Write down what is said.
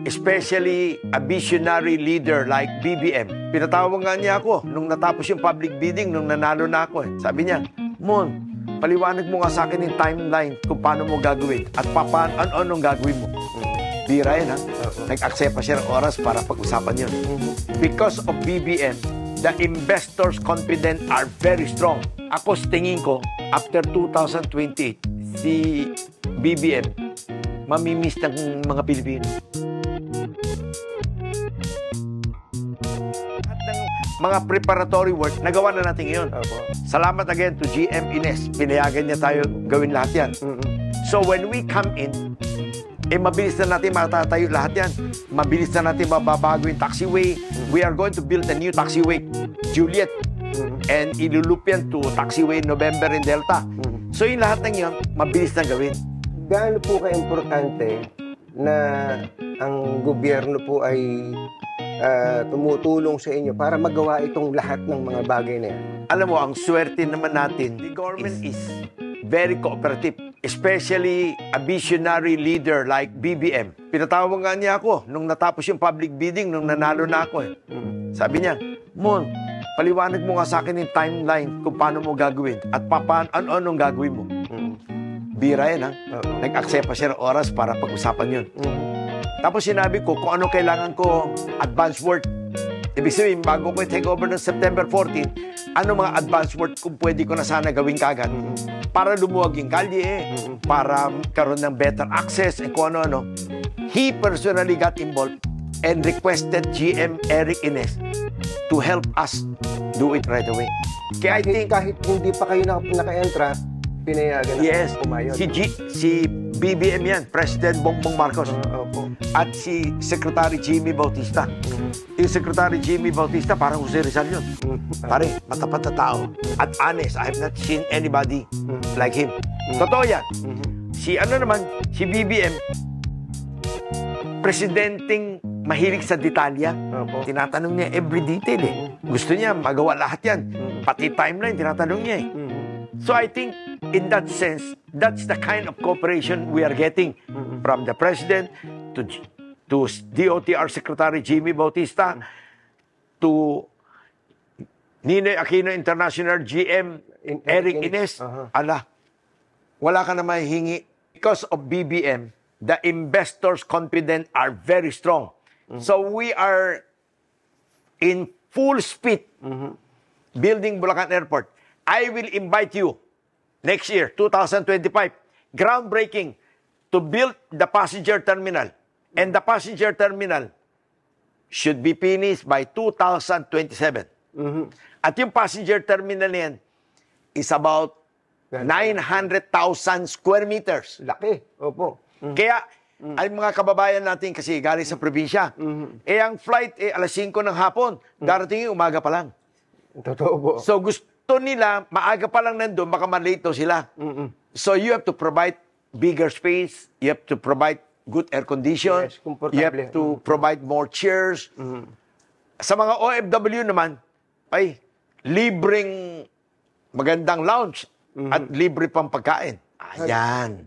especially a visionary leader like BBM. Pinatawag nga niya ako nung natapos yung public bidding, nung nanalo na ako. Sabi niya, Mon, paliwanag mo nga sa akin yung timeline kung paano mo gagawin at anong gagawin mo. Bira yan, ha? Nag-accept pa siya ng oras para pag-usapan yun. Because of BBM, the investors' confidence are very strong. Ako, tingin ko, after 2028, si BBM, mamimiss ng mga Pilipino. At ng mga preparatory work, nagawa na natin ngayon. Salamat again to GM Ines. Pinayagan niya tayo gawin lahat yan. So when we come in, mabilis na natin matatayo lahat yan. Mabilis na natin mababago yung taxiway. We are going to build a new taxiway, Juliet. And ilulup yan to taxiway November in Delta. So yung lahat ng yun, mabilis na gawin. Gaano po ka-importante na ang gobyerno po ay tumutulong sa inyo para magawa itong lahat ng mga bagay na yan? Alam mo, ang swerte naman natin, the government is very cooperative, especially a visionary leader like BBM. Pinatawag nga niya ako nung natapos yung public bidding, nung nanalo na ako. Sabi niya, Mon, paliwanag mo nga sa akin yung timeline kung paano mo gagawin at anong gagawin mo. Bira yan, ha? Nag-accept pa siya ng oras para pag-usapan yun. Tapos sinabi ko kung ano kailangan ko advance work. Ibig sabihin, bago ko take over ng September 14, ano mga advance work kung pwede ko na sana gawin kagad para lumuwag yung kalye, para karoon ng better access, and kung ano-ano. He personally got involved and requested GM Eric Ines to help us do it right away. Kaya I think, kahit hindi pa kayo naka-entra, pinayagan yes, na pumayod. si BBM yan, President Bongbong Marcos. At si Secretary Jimmy Bautista. Yung Secretary Jimmy Bautista, parang Jose Rizal yun. Pare, matapat na tao. At honest, I have not seen anybody like him. Totoo yan. Si BBM, presidenting mahilig sa detalya. Tinatanong niya every detail eh. Gusto niya magawa lahat yan. Pati timeline, tinatanong niya eh. So I think, in that sense, that's the kind of cooperation we are getting from the President to DOTR Secretary Jimmy Bautista to Ninoy Aquino International GM Eric Ines. Wala ka na mahihingi. Because of BBM, the investors' confidence are very strong. So we are in full speed building Bulacan Airport. I will invite you next year, 2025, groundbreaking to build the passenger terminal. And the passenger terminal should be finished by 2027. At yung passenger terminal yan is about 900,000 square meters. Laki. Opo. Kaya, ay mga kababayan natin kasi galing sa probinsya, ang flight alas 5 ng hapon, darating yung umaga pa lang. Totoo po. So gusto nila, maaga pa lang nandun, baka malate sila. So you have to provide bigger space, you have to provide good air condition, yes, you have to provide more chairs. Sa mga OFW naman, ay libreng magandang lounge at libre pang pagkain. Ayan.